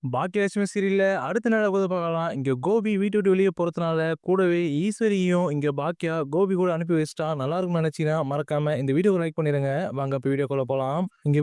பாக்கியலட்சுமி சீரியல்ல அடுத்து நடக்குது பார்க்கலாம். இங்க கோபி வீட்ட விட்டு வெளிய போறதுனால, கூடவே ஈஸ்வரியும் இங்க பாக்கியா கோபி கூட அனுப்பி வச்சுட்டா. நல்லா இருக்கும்னு நினைச்சீங்கன்னா, மறக்காம இந்த வீடியோக்கு லைக் பண்ணிருங்க. வாங்க இப்ப வீடியோக்குள்ள போலாம். இங்க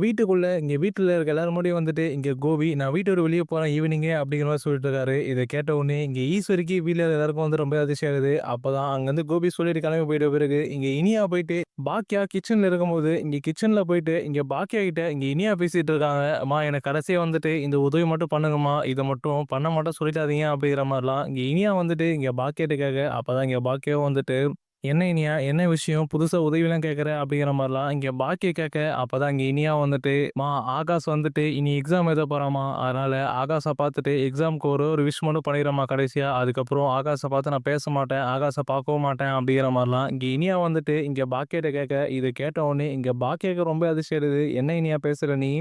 வீட்ல இருக்க எல்லாரும் முன்னாடியும் வந்துட்டு, இங்க கோபி நான் வீட்ட விட்டு வெளிய போறேன் ஈவினிங்கே அப்படிங்கிற மாரி சொல்லிட்டு இருக்காரு. இத கேட்ட உடனே இங்க ஈஸ்வரிக்கு வீட்ல எல்லாருக்கும் வந்து ரொம்ப அதிர்ச்சியா ஆகுது. அப்பதான் அங்கருந்து கோபி சொல்லிட்டு கிளம்பி போயிட்ட பிறகு, இங்க இனியா போயிட்டு பாக்கியா கிச்சன்ல இருக்கும்போது, இங்க கிச்சன்ல போயிட்டு இங்க பாக்கியா கிட்ட இங்க இனியா பேசிட்டு இருக்காங்க. "அம்மா எனக்கு கடைசியா வந்துட்டு இந்த உதவி மட்டும் பண்ணுங்கம்மா. இத மட்டும் பண்ண மாட்டேன் சொல்லிட்டாதீங்க." அப்படிங்கிற மாரிலாம் இங்க இனியா வந்துட்டு இங்க பாக்கியாட்ட கேட்க, அப்பதான் இங்க பாக்கியாவும் வந்துட்டு, "என்ன இனியா? என்ன விஷயம்? புதுசா உதவிலாம் கேட்குற?" அப்படிங்கிற மாரிலாம் இங்க பாக்கியா கேட்க, அப்பதான் இங்க இனியா வந்துட்டு, "ம்மா ஆகாஷ் வந்துட்டு இனி எக்ஸாம் எழுத போறான்ம்மா. அதனால ஆகாஷ பார்த்துட்டு எக்ஸாம்க்கு ஒரே ஒரு விஷ் மட்டும் பண்ணிடுறேன்ம்மா கடைசியா. அதுக்கப்புறம் ஆகாஷ பார்த்து நான் பேச மாட்டேன். ஆகாஷ பார்க்கவும் மாட்டேன்." அப்படிங்கிற மாரிலாம் இங்க இனியா வந்துட்டு இங்க பாக்கியாட்ட கேட்க, இத கேட்ட உடனே இங்க பாக்கியாக்கு ரொம்ப அதிர்ச்சி ஆயிடுது. "என்ன இனியா பேசுற நீ?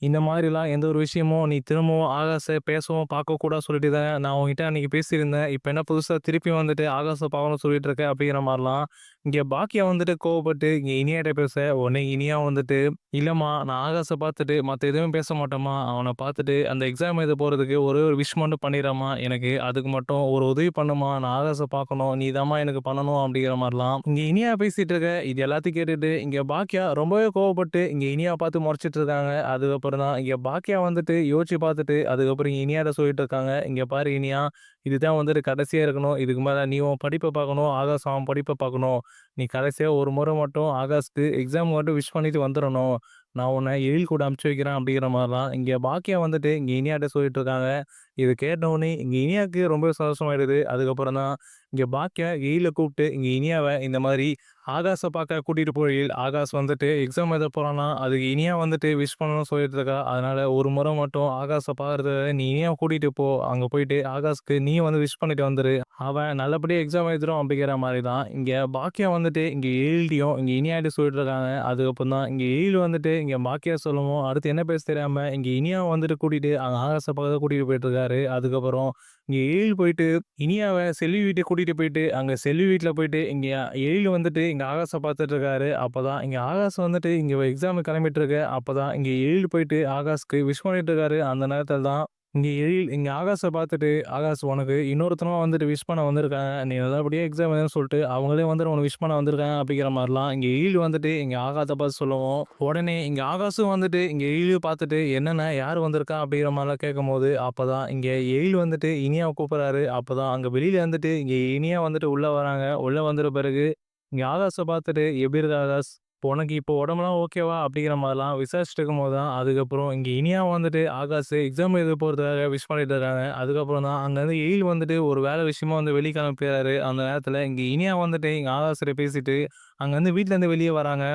இந்த மாதிரிலாம் எந்த ஒரு விஷயமும் நீ திரும்பவும் ஆகாஷ பேசவும், பார்க்கக்கூடாது சொல்லிட்டு தான் நான் உன்கிட்ட அன்னைக்கு பேசியிருந்தேன். இப்ப என்ன புதுசா திருப்பி வந்துட்டு ஆகாஷ பார்க்கணும்னு சொல்லிட்டு இருக்க?" அப்படிங்கிற மாரிலாம் இங்க பாக்கியா வந்துட்டு கோவப்பட்டு இங்க இனியாட்ட பேச, உடனே இனியா வந்துட்டு, "இல்லம்மா நான் ஆகாஷ பார்த்துட்டு மத்த எதுவும் பேச மாட்டேன்ம்மா. அவன பார்த்துட்டு அந்த எக்ஸாம் எழுத போறதுக்கு ஒரே ஒரு விஷ் மட்டும் பண்ணிடுறேன்ம்மா. எனக்கு அதுக்கு மட்டும் ஒரு உதவி பண்ணும்மா. நான் ஆகாஷ பார்க்கணும். நீ தாம்மா எனக்கு பண்ணணும்." அப்படிங்கிற மாரிலாம் இங்க இனியா பேசிட்டு இருக்க. இது எல்லாத்தையும் கேட்டுட்டு இங்க பாக்கியா ரொம்பவே கோவப்பட்டு இங்க இனியாவ பார்த்து முறைச்சிட்டு இருக்காங்க. அதுக்கப்புறம் தான் இங்க பாக்கியா வந்துட்டு யோசிச்சு பார்த்துட்டு, அதுக்கப்புறம் இனியாட்ட சொல்லிட்டு இருக்காங்க. "இங்க பாரு இனியா, இதுதான் வந்துட்டு கடைசியா இருக்கணும். இதுக்கு மேல நீ உன் படிப்ப பார்க்கணும். ஆகாஷ் அவன் படிப்ப பார்க்கணும். நீ கடைசியா ஒரு முறை மட்டும் ஆகாஷ்க்கு எக்ஸாம் மட்டும் விஷ் பண்ணிட்டு வந்துரணும். நான் உன்ன எழில் கூட அனுப்பிச்சு வைக்கிறேன்." அப்படிங்கிற மாரிலாம் இங்க பாக்கியா வந்துட்டு இங்க இனியாட்ட சொல்லிட்டு இருக்காங்க. இது கேட்டவுனே இங்க இனியாக்கு ரொம்ப சந்தோஷமாயிடுது. அதுக்கப்புறம் தான் இங்க பாக்கியா எழில கூப்பிட்டு இங்க இனியாவ இந்த மாரி ஆகாஷ பார்க்க கூட்டிட்டு போ எழில். ஆகாஷ் வந்துட்டு எக்ஸாம் எழுத போறான்னா, அதுக்கு இனியா வந்துட்டு விஷ் பண்ணணும்னு சொல்லிட்டு இருக்கா. அதனால ஒரு முறை மட்டும் ஆகாஷ பார்க்கறதுக்காக நீ இனியாவ கூட்டிட்டு போ. அங்க போயிட்டு ஆகாஷ்க்கு நீயும் வந்து விஷ் பண்ணிட்டு வந்துரு. அவன் நல்லபடியா எக்ஸாம் எழுதுறான் அப்படிங்கிற மாரி தான் இங்க பாக்கியா வந்துட்டு இங்க எழில்ட்டயும் இங்க இனியாட்ட சொல்லிட்டு இருக்காங்க. அதுக்கப்புறம் தான் இங்க எழில் வந்துட்டு இங்க பாக்கியா சொல்லவும், அடுத்து என்ன பேச தெரியாம இங்க இனியாவ வந்துட்டு கூட்டிட்டு அங்க ஆகாஷ பார்க்க கூட்டிட்டு போயிட்டு இருக்காரு. அதுக்கப்புறம் இங்க எழில் போயிட்டு இனியாவ செல்வி வீட்டுக்கு கூட்டிட்டு போயிட்டு, அங்க செல்வி வீட்ல போயிட்டு இங்க எழில் வந்துட்டு இங்க ஆகாஷ பார்த்துட்டு இருக்காரு. அப்பதான் இங்க ஆகாஷ் வந்துட்டு இங்க எக்ஸாமுக்கு கிளம்பிட்டு இருக்கு. அப்பதான் இங்க எழில் போயிட்டு ஆகாஷ்க்கு விஷ் பண்ணிட்டு இருக்காரு. அந்த நேரத்துல தான் இங்க எழில் இங்க ஆகாஷ பார்த்துட்டு, "ஆகாஷ் உனக்கு இன்னொருத்தனும் வந்துட்டு விஷ் பண்ண வந்திருக்காங்க. நீ நல்லபடியா எக்ஸாம் எழுதுன்னு சொல்லிட்டு அவங்களே வந்துட்டு உனக்கு விஷ் பண்ண வந்திருக்காங்க." அப்படிங்கிற மாரிலாம் இங்க எழில் வந்துட்டு இங்க ஆகாத்த பார்த்து சொல்லவும், உடனே இங்க ஆகாஷும் வந்துட்டு இங்க எழில பார்த்துட்டு, "என்னண்ணே யார் வந்திருக்கா?" அப்படிங்கிற மாரிலாம் கேட்கும்போது, அப்பதான் இங்க எழில் வந்துட்டு இனியாவ கூப்பிடுறாரு. அப்பதான் அங்க வெளியில வந்துட்டு இங்க இனியா வந்துட்டு உள்ள வராங்க. உள்ள வந்துட்ட பிறகு இங்க ஆகாஷ பார்த்துட்டு, "எப்படி இருக்க ஆகாஷ்? உனக்கு இப்போ உடம்பெல்லாம் ஓகேவா?" அப்படிங்கிற மாரிலாம் விசாரிச்சுட்டு இருக்கும்போது தான், அதுக்கப்புறம் இங்க இனியா வந்துட்டு ஆகாஷ் எக்ஸாம் எழுத போறதுக்காக விஷ் பண்ணிட்டு இருக்காங்க. அதுக்கப்புறம் தான் அங்கருந்து எழில் வந்துட்டு ஒரு வேலை விஷயமா வந்து வெளிய கிளம்பி போயிறாரு. அந்த நேரத்துல இங்க இனியா வந்துட்டு இங்க ஆகாஷ்ட்ட பேசிட்டு, அங்கருந்து வீட்லருந்து வெளிய வராங்க.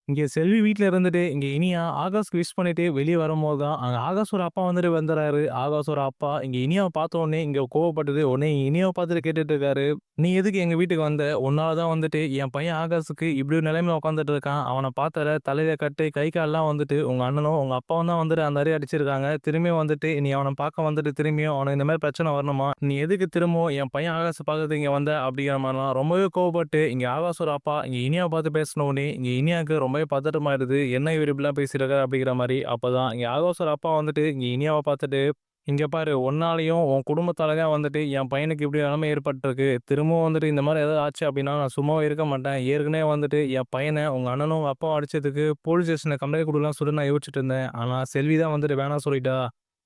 இங்க செல்வி வீட்ல இருந்துட்டு, இங்க இனியா ஆகாஷ்க்கு விஷ் பண்ணிட்டு வெளிய வரும்போது தான், அங்க ஆகாஷோட அப்பா வந்துட்டு வந்துறாரு. ஆகாஷோட அப்பா இங்க இனியாவ பார்த்தோனே இங்க கோவப்பட்டது. உடனே இனியாவ பார்த்துட்டு கேட்டுட்டு இருக்காரு. "நீ எதுக்கு எங்க வீட்டுக்கு வந்த? உன்னால தான் வந்துட்டு என் பையன் ஆகாஷுக்கு இப்படி ஒரு நிலைமையில உட்காந்துட்டு இருக்கான். அவன பார்த்தல தலையில கட்டு, கை கால்லாம் வந்துட்டு உங்க அண்ணனும், உங்க அப்பாவும் தான் வந்துட்டு அந்த அடி அடிச்சிருக்காங்க. திரும்பியும் வந்துட்டு நீ அவன பார்க்க வந்துட்டு திரும்பியும் அவனுக்கு இந்த மாரி பிரச்சனை வரணுமா? நீ எதுக்கு திரும்பவும் என் பையன் ஆகாஷ பார்க்கறதுக்கு இங்க வந்த?" அப்படிங்கிற மாரிலாம் ரொம்பவே கோவப்பட்டு இங்க ஆகாஷோட அப்பா இங்க இனியாவ பார்த்து பேசின உடனே, இங்க இனியாவுக்கு ரொம்பவே பதட்டமாயிடுது. என்ன இவரு இப்படிலாம் பேசியிருக்காரு அப்படிங்கிற மாரி. அப்பதான் இங்க ஆகாஷோட அப்பா வந்துட்டு இங்க இனியாவ பார்த்துட்டு, "இங்க பாரு உன்னாலயும் உன் குடும்பத்தால தான் வந்துட்டு என் பையனுக்கு இப்படி நிலைமை ஏற்பட்டிருக்கு. திரும்பவும் வந்துட்டு இந்த மாரி ஏதாவது ஆச்சு அப்படின்னா நான் சும்மாவே இருக்க மாட்டேன். ஏற்கனவே வந்துட்டு என் பையன உங்க அண்ணனும் உங்க அப்பாவும் அடிச்சதுக்கு போலீஸ் ஸ்டேஷன்ல கம்ப்ளைண்ட் குடுக்கலாம்னு சொல்லி நான் யோசிச்சுட்டு இருந்தேன். ஆனா செல்வி தான் வந்துட்டு வேணாம் சொல்லிட்டா.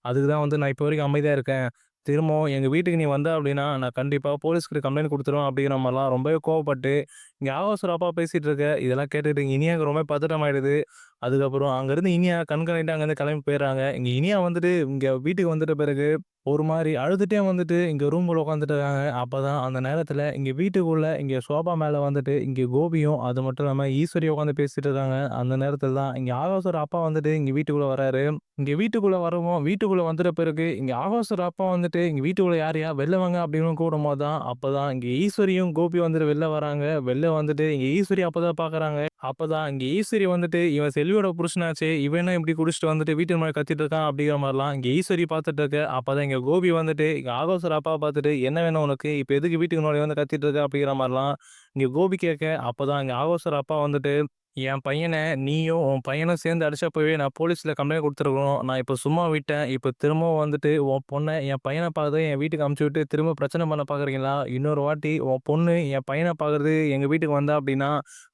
அதுக்கு தான் வந்து நான் இப்போ வரைக்கும் அமைதியா இருக்கேன். திரும்பவும் எங்க வீட்டுக்கு நீ வந்த அப்படின்னா, நான் கண்டிப்பா போலீஸ்கிட்ட கம்ப்ளைண்ட் குடுத்துருவேன்." அப்படிங்கிற மாரிலாம் ரொம்பவே கோவப்பட்டு, இங்க ஆகாஷோட அப்பா பேசிட்டு இருக்க. இதெல்லாம் கேட்டுட்டு இனியாக்கு ரொம்ப பதட்டமாயிடுது. அதுக்கப்புறம் அங்கருந்து இனியா கண்கலங்கிட்டு அங்கருந்து கிளம்பி போயிடுறாங்க. இங்க இனியா வந்துட்டு இங்க வீட்டுக்கு வந்துட்ட பிறகு, ஒரு மாரி அழுதுட்டே வந்துட்டு இங்க ரூம்குள்ள உட்காந்துட்டு இருக்காங்க. அப்பதான் அந்த நேரத்துல இங்க வீட்டுக்குள்ள இங்க சோபா மேல வந்துட்டு இங்க கோபியும், அது மட்டும் இல்லாம ஈஸ்வரியும் உட்காந்து பேசிட்டு இருக்காங்க. அந்த நேரத்துல தான் இங்க ஆகாஷோட அப்பா வந்துட்டு இங்க வீட்டுக்குள்ள வராரு. இங்க வீட்டுக்குள்ள வரவும், வீட்டுக்குள்ள வந்துட்ட பிறகு இங்க ஆகாஷோட அப்பா வந்துட்டு இங்க வீட்டுக்குள்ள "யாருயா வெளில வாங்க" அப்படின்னு கூப்பிடும்போது தான், அப்பதான் இங்க ஈஸ்வரியும் கோபியும் வந்துட்டு வெளில வராங்க. வெளில வந்துட்டு இங்க ஈஸ்வரி அப்பதான் பார்க்குறாங்க. அப்பதான் இங்க ஈஸ்வரி வந்துட்டு, "இவன் செல்வியோட புருஷனாச்சே, இவன் என்ன இப்படி குடிச்சிட்டு வந்துட்டு வீட்டு முன்னாடி கத்திட்டு இருக்கான்?" அப்படிங்கிற மாரிலாம் இங்க ஈஸ்வரி பார்த்துட்டு இருக்க. அப்பதான் இங்க கோபி வந்துட்டு இங்க ஆகாஷோட அப்பாவ பார்த்துட்டு, "என்ன வேணும் உனக்கு? இப்ப எதுக்கு வீட்டுக்கு முன்னாடி வந்து கத்திட்டு இருக்க?" அப்படிங்கிற மாரிலாம் இங்க கோபி கேட்க, அப்பதான் இங்க ஆகாஷோட அப்பா வந்துட்டு, என் பையன நீயும் உன் பையனும் சேர்ந்து அடிச்சப்பவே நான் போலீஸ்ல கம்ப்ளைண்ட் குடுத்துருக்கணும். நான் இப்ப சும்மா விட்டேன். இப்ப திரும்பவும் வந்துட்டு உன் பொண்ண என் பையன பாக்குறத என் வீட்டுக்கு அனுப்பிச்சு விட்டு திரும்ப பிரச்சனை பண்ண பாக்குறீங்களா? இன்னொரு வாட்டி உன் பொண்ணு என் பையன பாக்குறது எங்க வீட்டுக்கு வந்தா அப்டின்னா,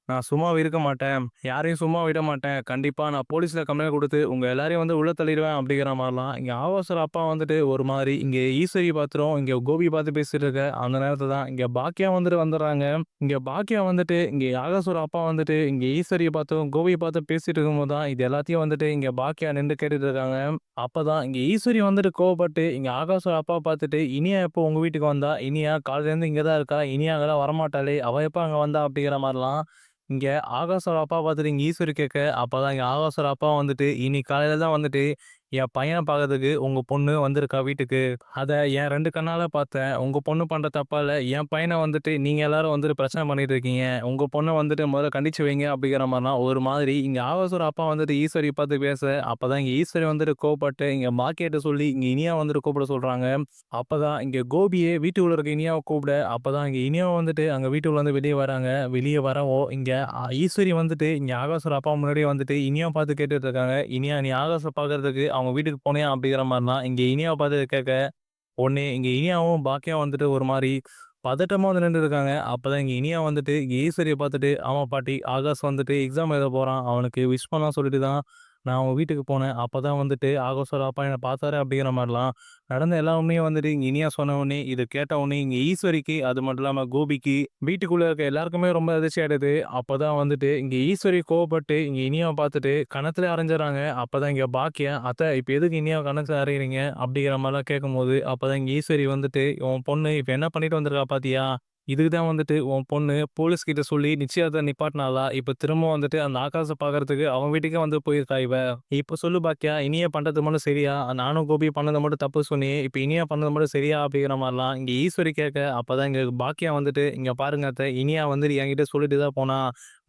நான் சும்மாவே இருக்க மாட்டேன். யாரையும் சும்மா விட மாட்டேன். கண்டிப்பா நான் போலீஸ்ல கம்ப்ளைண்ட் குடுத்து உங்க எல்லாரையும் வந்து உள்ள தள்ளிருவேன் அப்டிங்கிற மாரிலாம் இங்க ஆபாசர் அப்பா வந்துட்டு ஒரு மாரி இங்க ஈஸ்வரி பாத்துரும் இங்க கோபி பாத்து பேசிட்டு இருக்க அந்த நேரத்துல தான் இங்க பாக்கியா வந்துட்டு வந்துடுறாங்க. இங்க பாக்கியா வந்துட்டு, இங்க ஆகாஷோட அப்பா வந்துட்டு, இங்க ஈஸ்வரிய பார்த்தும், கோபிய பார்த்தும் பேசிட்டு இருக்கும்போது தான், இது எல்லாத்தையும் வந்துட்டு இங்க பாக்கியா நின்டு கேட்டுட்டு இருக்காங்க. அப்பதான் இங்க ஈஸ்வரி வந்துட்டு கோவப்பட்டு, இங்க ஆகாஷோட அப்பாவ பார்த்துட்டு, "இனியா எப்போ உங்க வீட்டுக்கு வந்தா? இனியா காலையிலேருந்து இங்க தான் இருக்கா. இனியா அங்கலாம் வரமாட்டாளே! அவ எப்ப அங்க வந்தா?" அப்படிங்கிற மாரிலாம், இங்க ஆகாஷோட அப்பாவ பார்த்துட்டு இங்க ஈஸ்வரி கேட்க, அப்பதான் இங்க ஆகாஷோட அப்பா வந்துட்டு, "இன்னைக்கு காலையில தான் வந்துட்டு என் பையன பார்க்கறதுக்கு உங்க பொண்ணு வந்திருக்கா வீட்டுக்கு. அத என் 2 கண்ணால பார்த்தேன். உங்க பொண்ணு பண்ற தப்பால என் பையன வந்துட்டு நீங்க எல்லாரும் வந்துட்டு பிரச்சனை பண்ணிட்டு இருக்கீங்க. உங்க பொண்ண வந்துட்டு முதல்ல கண்டிச்சு வைங்க அப்படிங்கிற மாரிலாம் ஒரு மாதிரி இங்க ஆகாஷோட அப்பா வந்துட்டு ஈஸ்வரிய பார்த்து பேச, அப்பதான் இங்க ஈஸ்வரி வந்துட்டு கோவப்பட்டு இங்க பாக்கியாட்ட சொல்லி இங்க இனியா வந்துட்டு கூப்பிட சொல்றாங்க. அப்பதான் இங்க கோபியே வீட்டுக்குள்ள இருக்க இனியாவ கூப்பிட, அப்பதான் இங்க இனியாவ வந்துட்டு அங்க வீட்டுக்குள்ளருந்து வெளிய வராங்க. வெளிய வரவும் இங்க ஈஸ்வரி வந்துட்டு இங்க ஆகாஷோட அப்பா முன்னாடியே வந்துட்டு இனியாவ பார்த்து கேட்டுட்டு இருக்காங்க. "இனியா நீ ஆகாஷ பார்க்கறதுக்கு அவங்க வீட்டுக்கு போனியா?" அப்படிங்கிற மாரிலாம் இங்க இனியாவ பார்த்து கேட்க, உடனே இங்க இனியாவும் பாக்கியாவும் வந்துட்டு ஒரு மாரி பதட்டமா வந்து நின்னுட்டு இருக்காங்க. அப்பதான் இங்க இனியா வந்துட்டு இங்க ஈஸ்வரிய பார்த்துட்டு, "ஆமா பாட்டி, ஆகாஷ் வந்துட்டு எக்ஸாம் எழுத போறான். அவனுக்கு விஷ் பண்ணலாம்னு சொல்லிட்டு தான் நான் அவங்க வீட்டுக்கு போனேன். அப்பதான் வந்துட்டு ஆகாஷோட அப்பா என்ன பார்த்தாரு." அப்படிங்கிற மாரிலாம் நடந்த எல்லா உண்மையும் வந்துட்டு இங்க இனியா சொன்ன உடனே, இத கேட்ட உடனே இங்க ஈஸ்வரிக்கு, அது மட்டும் இல்லாம கோபிக்கு, வீட்டுக்குள்ள இருக்க எல்லாருக்குமே ரொம்ப அதிர்ச்சி ஆயிடுது. அப்பதான் வந்துட்டு இங்க ஈஸ்வரி கோவப்பட்டு இங்க இனியாவ பார்த்துட்டு கன்னத்திலே அறைஞ்சுறாங்க. அப்பதான் இங்க பாக்கியா, "அத்தை இப்ப எதுக்கு இனியாவ கன்னத்துல அறையிறீங்க?" அப்படிங்கிற மாரிலாம் கேட்கும்போது, அப்பதான் இங்க ஈஸ்வரி வந்துட்டு, "உன் பொண்ணு இப்ப என்ன பண்ணிட்டு வந்திருக்கா பாத்தியா? இதுக்கு தான் வந்துட்டு உன் பொண்ணு போலீஸ் கிட்ட சொல்லி நிச்சயதார்த்தத்த நிப்பாட்டினாளா? இப்ப திரும்ப வந்துட்டு அந்த ஆகாஷ பார்க்கறதுக்கு அவன் வீட்டுக்கே வந்து போயிருக்கா இவ. இப்ப சொல்லு பாக்கியா, இனியா பண்றது மட்டும் சரியா? நானும் கோபி பண்ணது மட்டும் தப்பு சொன்னியே. இப்ப இனியா பண்ணது மட்டும் சரியா?" அப்படிங்கிற மாரிலாம் இங்க ஈஸ்வரி கேட்க, அப்பதான் இங்க பாக்கியா வந்துட்டு, "இங்க பாருங்க அத்தை, இனியா வந்துட்டு என்கிட்ட சொல்லிட்டு தான் போனா.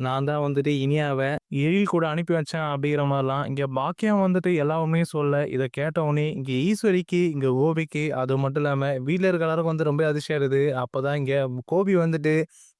நான் தான் வந்துட்டு இனியாவ எழில் கூட அனுப்பி வச்சேன்." அப்படிங்கிற மாரிலாம் இங்க பாக்கியா வந்துட்டு எல்லா உண்மையும் சொல்ல, இத கேட்ட உடனே இங்க ஈஸ்வரிக்கு, இங்க கோபிக்கு, அது மட்டும் இல்லாம வீட்ல இருக்க எல்லாருக்கும் வந்து ரொம்ப அதிர்ச்சியா இருக்குது. அப்பதான் இங்க கோபி வந்துட்டு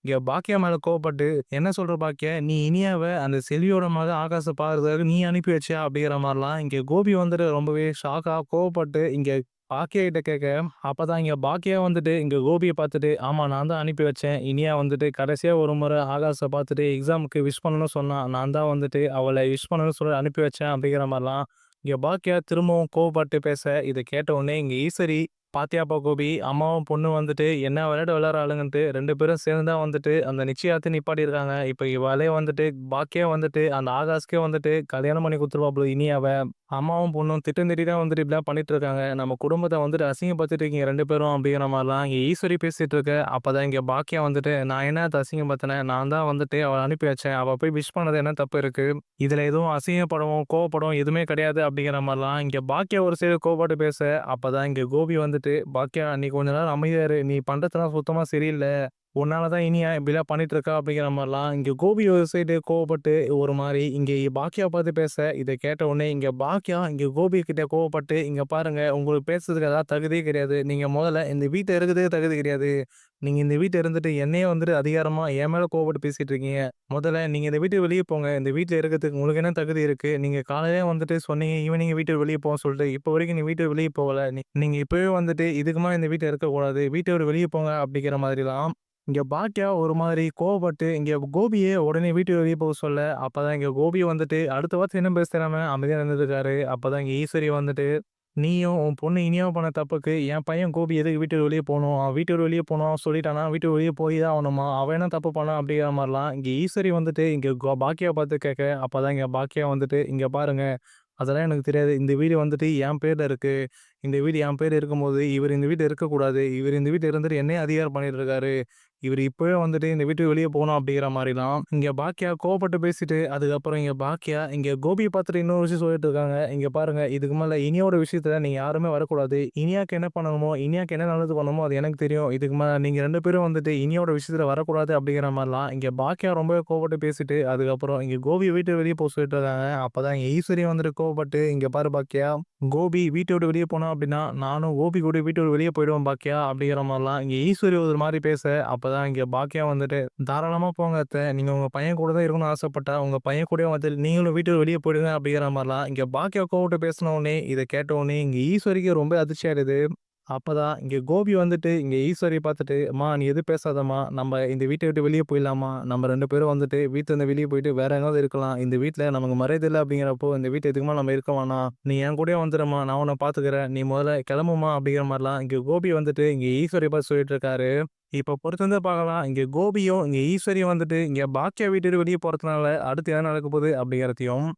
இங்க பாக்கியா மேல கோவப்பட்டு, "என்ன சொல்ற பாக்கியா? நீ இனியாவ அந்த செல்வியோட மகன் ஆகாஷ பார்க்கறதுக்காக நீ அனுப்பி வச்சியா?" அப்படிங்கிற மாரிலாம் இங்க கோபி வந்துட்டு ரொம்பவே ஷாக்கா கோவப்பட்டு இங்க பாக்கியா கிட்ட கேட்க, அப்பதான் இங்க பாக்கியா வந்துட்டு இங்க கோபிய பார்த்துட்டு, "ஆமா நான் தான் அனுப்பி வச்சேன். இனியா வந்துட்டு கடைசியா ஒரு முறை ஆகாஷ பார்த்துட்டு எக்ஸாமுக்கு விஷ் பண்ணணும்னு சொன்னா. நான் தான் வந்துட்டு அவள விஷ் பண்ணணும்னு சொல்லி அனுப்பி வச்சேன்." அப்படிங்கிற மாரிலாம் இங்க பாக்கியா திரும்பவும் கோவப்பட்டு பேச, இத கேட்ட உடனே இங்க ஈஸ்வரி, "பாத்தியாப்பா கோபி, அம்மாவும் பொண்ணும் வந்துட்டு என்ன விளையாட்டு விளையாடுறாளுங்கன்ட்டு 2 பேரும் சேர்ந்து தான் வந்துட்டு அந்த நிச்சயதார்த்தத்த நிப்பாட்டியிருக்காங்க. இப்ப இவளே வந்துட்டு பாக்கியா வந்துட்டு அந்த ஆகாஷ்க்கே வந்துட்டு கல்யாணம் பண்ணி குடுத்துருவா போல இனியாவ. அம்மாவும் பொண்ணும் திட்டம் தீட்டி தான் வந்துட்டு இப்படிலாம் பண்ணிட்டு இருக்காங்க. நம்ம குடும்பத்த வந்துட்டு அசிங்கப்படுத்திட்டு இருக்கீங்க 2 பேரும்." அப்படிங்கிற மாரிலாம் இங்க ஈஸ்வரி பேசிட்டு இருக்க, அப்பதான் இங்க பாக்கியா வந்துட்டு, "நான் என்னத்த அசிங்கப்படுத்தினேன்? நான் தான் வந்துட்டு அவள அனுப்பி வச்சேன். அவ போய் விஷ் பண்ணது என்ன தப்பு இருக்கு? இதுல எதுவும் அசிங்கப்படவும், கோவப்படவும் எதுவுமே கிடையாது." அப்படிங்கிற மாரிலாம் இங்க பாக்கியா ஒரு சைடு கோவப்பட்டு பேச, அப்பதான் இங்க கோபி வந்துட்டு, "பாக்கியா நீ கொஞ்ச நேரம் அமைதியா இரு. நீ பண்றதெல்லாம் சுத்தமா சரியில்ல. உன்னால தான் இனியா இப்படிலாம் பண்ணிட்டு இருக்கா." அப்படிங்கிற மாரிலாம் இங்க கோபி ஒரு சைடு கோவப்பட்டு ஒரு மாரி இங்க பாக்கியா பார்த்து பேச, இத கேட்ட உடனே இங்க பாக்கியா இங்க கோபி கிட்ட கோவப்பட்டு, "இங்க பாருங்க உங்களுக்கு பேசுறதுக்கு ஏதாவது தகுதியே கிடையாது. நீங்க முதல்ல இந்த வீட்ல இருக்கிறதுக்கே தகுதி கிடையாது. நீங்க இந்த வீட்ல இருந்துட்டு என்னையே வந்துட்டு அதிகாரமா என் மேல கோவப்பட்டு பேசிட்டு இருக்கீங்க. முதல்ல நீங்க இந்த வீட்ட வெளிய போங்க. இந்த வீட்ல இருக்கிறதுக்கு உங்களுக்கு என்ன தகுதி இருக்கு? நீங்க காலையிலே வந்துட்டு சொன்னீங்க, ஈவினிங் வீட்ட வெளிய போன்னு சொல்லிட்டு, இப்போ வரைக்கும் நீ வீட்ட வெளிய போகல. நீங்க இப்பவே வந்துட்டு இதுக்கு மேல இந்த வீட்ல இருக்கக்கூடாது. வீட்ட விட்டு வெளிய போங்க." அப்படிங்கிற மாதிரிலாம் இங்க பாக்கியா ஒரு மாதிரி கோவப்பட்டு, இங்க கோபிய உடனே வீட்டு வெளிய போக சொல்ல, அப்பதான் இங்க கோபி வந்துட்டு அடுத்த வார்த்தை என்ன பேச தெரியாம அமைதியா நின்னுட்டுருக்காரு. அப்பதான் இங்க ஈஸ்வரி வந்துட்டு, "நீயும் உன் பொண்ணு இனியாவும் பண்ண தப்புக்கு என் பையன் கோபி எதுக்கு வீட்ட விட்டு வெளிய போணும்? அவன் வீட்ட விட்டு வெளிய போணும் சொல்லிட்டான்னா, வீட்ட விட்டு வெளிய போய் தான் ஆகணுமா? அவன் என்ன தப்பு பண்ணான்?" அப்படிங்கிற மாரிலாம் இங்க ஈஸ்வரி வந்துட்டு இங்க பாக்கியாவ பார்த்து கேட்க, அப்பதான் இங்க பாக்கியா வந்துட்டு, "இங்க பாருங்க, அதெல்லாம் எனக்கு தெரியாது. இந்த வீடு வந்துட்டு என் பேர்ல இருக்கு. இந்த வீடு என் பேர்ல இருக்கும்போது, இவரு இந்த வீட்ல இருக்கக்கூடாது. இவரு இந்த வீட்ல இருந்துட்டு என்னைய அதிகாரம் பண்ணிட்டு இருக்காரு. இவரு இப்பவே வந்துட்டு இந்த வீட்ட வெளிய போணும்." அப்படிங்கிற மாரிலாம் இங்க பாக்கியா கோவப்பட்டு பேசிட்டு, அதுக்கப்புறம் இங்க பாக்கியா இங்க கோபிய பார்த்துட்டு இன்னொரு விஷயம் சொல்லிட்டு இருக்காங்க. "இங்க பாருங்க, இதுக்கு மேல இனியாவோட விஷயத்துல நீங்க யாருமே வரக்கூடாது. இனியாக்கு என்ன பண்ணணுமோ, இனியாக்கு என்ன நல்லது பண்ணணுமோ அது எனக்கு தெரியும். இதுக்கு மேல நீங்க 2 பேரும் வந்துட்டு இனியாவோட விஷயத்துல வரக்கூடாது." அப்படிங்கிற மாரிலாம் இங்க பாக்கியா ரொம்பவே கோவப்பட்டு பேசிட்டு, அதுக்கப்புறம் இங்க கோபிய வீட்ட வெளிய போ சொல்லிட்டு இருக்காங்க. அப்பதான் இங்க ஈஸ்வரி வந்துட்டு கோவப்பட்டு, "இங்க பாரு பாக்கியா, கோபி வீட்ட விட்டு வெளிய போனான் அப்படின்னா, நானும் கோபி கூட வீட்ட விட்டு வெளிய போயிடுவேன் பாக்கியா." அப்படிங்கிற மாரிலாம் இங்க ஈஸ்வரி ஒரு மாரி பேச, அப்பதான் அப்பதான் இங்க பாக்கியா வந்துட்டு, "தாராளமா போங்க அத்த. நீங்க உங்க பையன் கூட தான் இருக்கணும்னு ஆசைப்பட்டா, உங்க பையன் கூடயே வந்து நீங்களும் வீட்ட வெளிய போயிடுங்க." அப்படிங்கிற மாரிலாம் இங்க பாக்கியா கோவப்பட்டு பேசின உடனே, இத கேட்ட உடனே இங்க ஈஸ்வரிக்கு ரொம்ப அதிர்ச்சி ஆயிடுது. அப்பதான் இங்க கோபி வந்துட்டு இங்க ஈஸ்வரிய பார்த்துட்டு, "அம்மா நீ எதுவும் பேசாதம்மா. நம்ம இந்த வீட்ட விட்டு வெளிய போயிடலாம்மா. நம்ம 2 பேரும் வந்துட்டு வீட்லருந்து வெளிய போயிட்டு வேற எங்கயாவது இருக்கலாம். இந்த வீட்ல நமக்கு மரியாதை இல்ல அப்படிங்கிறப்போ, இந்த வீட்ல இதுக்கு மேல நம்ம இருக்க வேணாம். நீ என் கூடயே வந்துரும்மா. நான் உன்ன பார்த்துக்கிறேன். நீ முதல்ல கிளம்பும்மா." அப்படிங்கிற மாரிலாம் இங்க கோபி வந்துட்டு இங்க ஈஸ்வரிய பார்த்து சொல்லிட்டு இருக்காரு. இப்ப பொறுத்திருந்து பார்க்கலாம். இங்க கோபியும், இங்க ஈஸ்வரியும் வந்துட்டு இங்க பாக்கியா வீட்ட விட்டு வெளிய போறதுனால அடுத்து என்ன நடக்க போகுது அப்படிங்கிறதையும்.